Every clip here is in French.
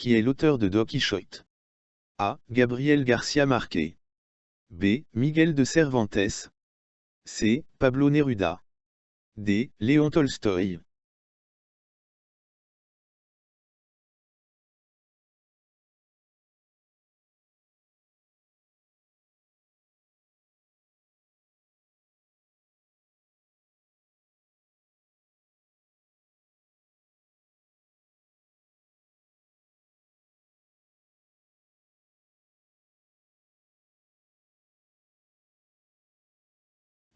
Qui est l'auteur de Don Quichotte? A. Gabriel García Márquez. B. Miguel de Cervantes. C. Pablo Neruda. D. Léon Tolstoï.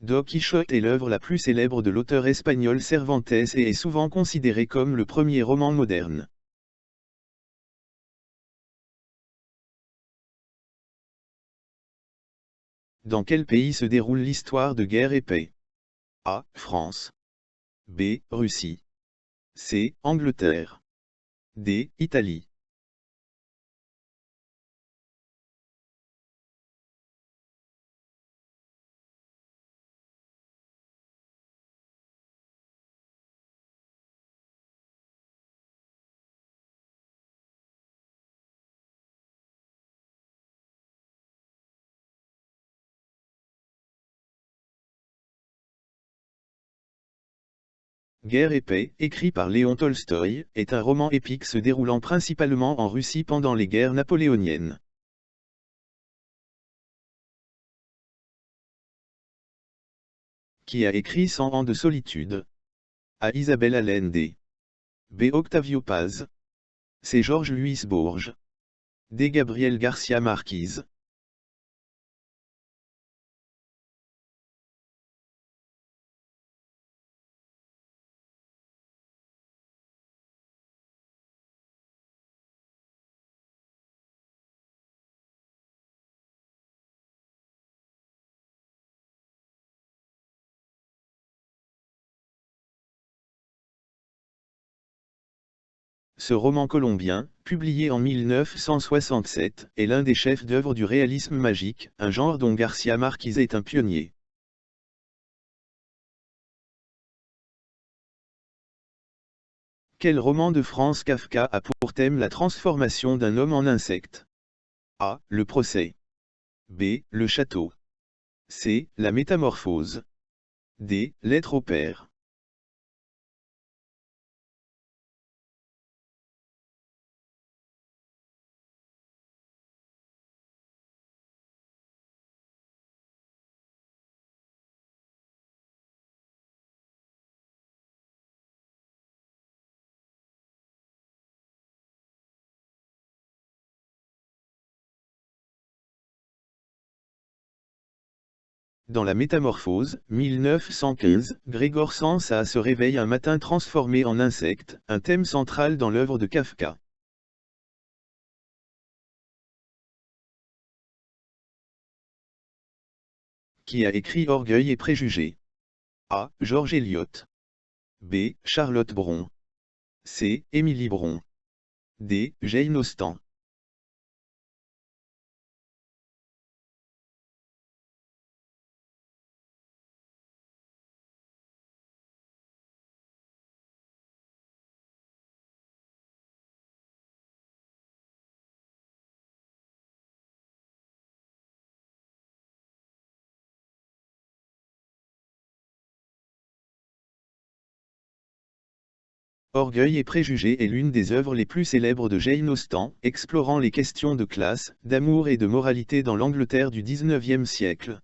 Don Quichotte est l'œuvre la plus célèbre de l'auteur espagnol Cervantes et est souvent considéré comme le premier roman moderne. Dans quel pays se déroule l'histoire de Guerre et Paix? A. France. B. Russie. C. Angleterre. D. Italie. Guerre et Paix, écrit par Léon Tolstoï, est un roman épique se déroulant principalement en Russie pendant les guerres napoléoniennes. Qui a écrit 100 ans de solitude? A. Isabelle Allende. B. Octavio Paz. C. Jorge Luis Borges. D. Gabriel García Márquez. Ce roman colombien, publié en 1967, est l'un des chefs-d'œuvre du réalisme magique, un genre dont García Márquez est un pionnier. Quel roman de Franz Kafka a pour thème la transformation d'un homme en insecte? A. Le procès. B. Le château. C. La métamorphose. D. Lettre au père. Dans La Métamorphose, 1915, Grégor Samsa se réveille un matin transformé en insecte, un thème central dans l'œuvre de Kafka. Qui a écrit Orgueil et préjugés? A. George Eliot. B. Charlotte Brontë. C. Émilie Bron. D. Jane Austen. Orgueil et préjugés est l'une des œuvres les plus célèbres de Jane Austen, explorant les questions de classe, d'amour et de moralité dans l'Angleterre du XIXe siècle.